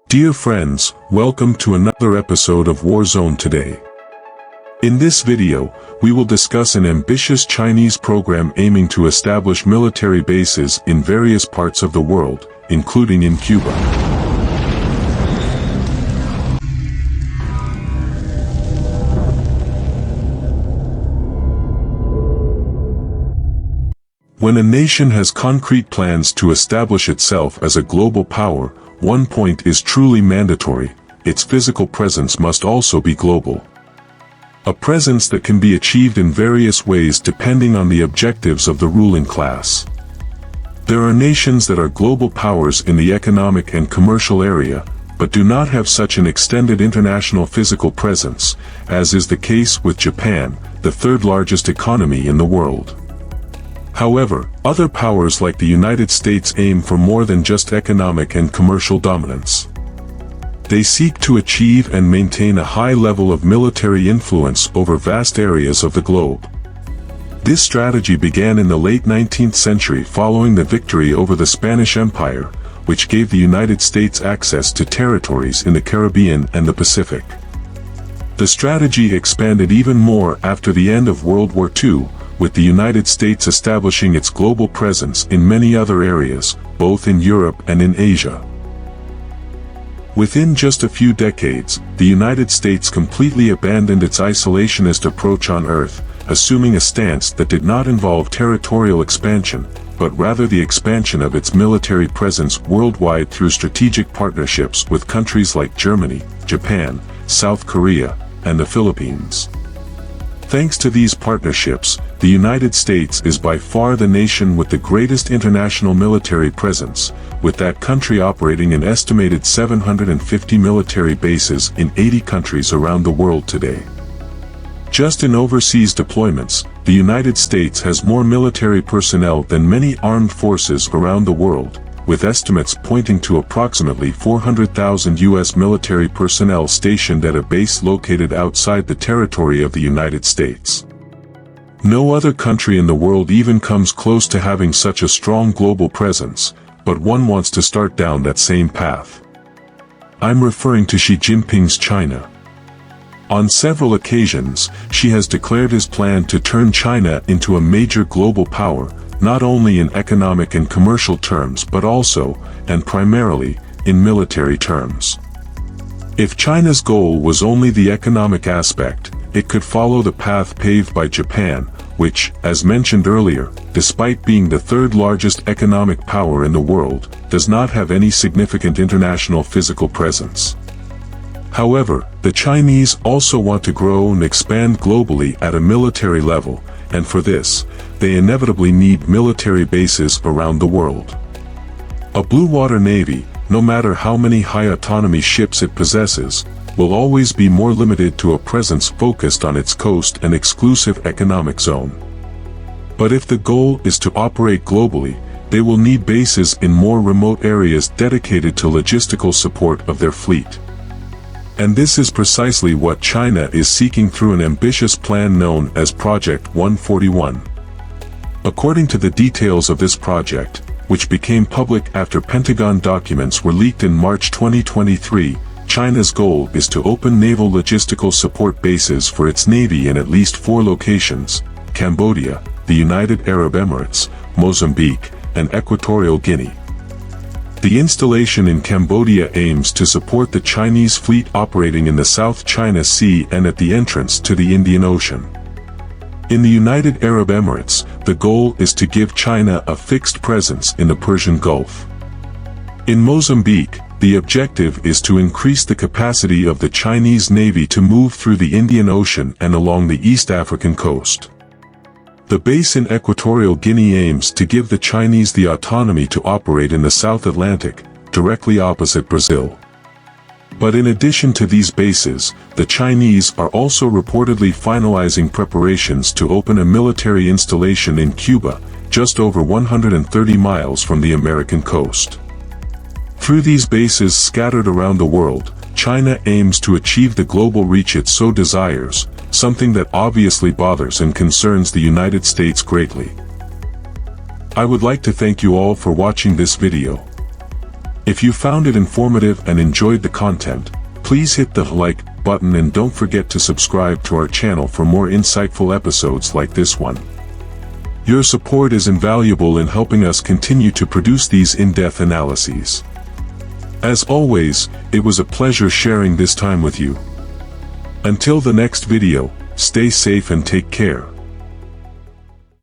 Dear friends, welcome to another episode of Warzone today. In this video, we will discuss an ambitious Chinese program aiming to establish military bases in various parts of the world, including in Cuba. When a nation has concrete plans to establish itself as a global power, one point is truly mandatory: its physical presence must also be global. A presence that can be achieved in various ways depending on the objectives of the ruling class. There are nations that are global powers in the economic and commercial area, but do not have such an extended international physical presence, as is the case with Japan, the third largest economy in the world. However, other powers like the United States aim for more than just economic and commercial dominance. They seek to achieve and maintain a high level of military influence over vast areas of the globe. This strategy began in the late 19th century following the victory over the Spanish Empire, which gave the United States access to territories in the Caribbean and the Pacific. The strategy expanded even more after the end of World War II, with the United States establishing its global presence in many other areas, both in Europe and in Asia. Within just a few decades, the United States completely abandoned its isolationist approach on Earth, assuming a stance that did not involve territorial expansion, but rather the expansion of its military presence worldwide through strategic partnerships with countries like Germany, Japan, South Korea, and the Philippines. Thanks to these partnerships, the United States is by far the nation with the greatest international military presence, with that country operating an estimated 750 military bases in 80 countries around the world today. Just in overseas deployments, the United States has more military personnel than many armed forces around the world, with estimates pointing to approximately 400,000 U.S. military personnel stationed at a base located outside the territory of the United States. No other country in the world even comes close to having such a strong global presence, but one wants to start down that same path. I'm referring to Xi Jinping's China. On several occasions, Xi has declared his plan to turn China into a major global power, not only in economic and commercial terms but also, and primarily, in military terms. If China's goal was only the economic aspect, it could follow the path paved by Japan, which, as mentioned earlier, despite being the third largest economic power in the world, does not have any significant international physical presence. However, the Chinese also want to grow and expand globally at a military level, and for this, they inevitably need military bases around the world. A blue water navy, no matter how many high-autonomy ships it possesses, will always be more limited to a presence focused on its coast and exclusive economic zone. But if the goal is to operate globally, they will need bases in more remote areas dedicated to logistical support of their fleet. And this is precisely what China is seeking through an ambitious plan known as Project 141. According to the details of this project, which became public after Pentagon documents were leaked in March 2023, China's goal is to open naval logistical support bases for its navy in at least 4 locations: Cambodia, the United Arab Emirates, Mozambique, and Equatorial Guinea. The installation in Cambodia aims to support the Chinese fleet operating in the South China Sea and at the entrance to the Indian Ocean. In the United Arab Emirates, the goal is to give China a fixed presence in the Persian Gulf. In Mozambique, the objective is to increase the capacity of the Chinese Navy to move through the Indian Ocean and along the East African coast. The base in Equatorial Guinea aims to give the Chinese the autonomy to operate in the South Atlantic, directly opposite Brazil. But in addition to these bases, the Chinese are also reportedly finalizing preparations to open a military installation in Cuba, just over 130 miles from the American coast. Through these bases scattered around the world, China aims to achieve the global reach it so desires, something that obviously bothers and concerns the United States greatly. I would like to thank you all for watching this video. If you found it informative and enjoyed the content, please hit the like button and don't forget to subscribe to our channel for more insightful episodes like this one. Your support is invaluable in helping us continue to produce these in-depth analyses. As always, it was a pleasure sharing this time with you. Until the next video, stay safe and take care.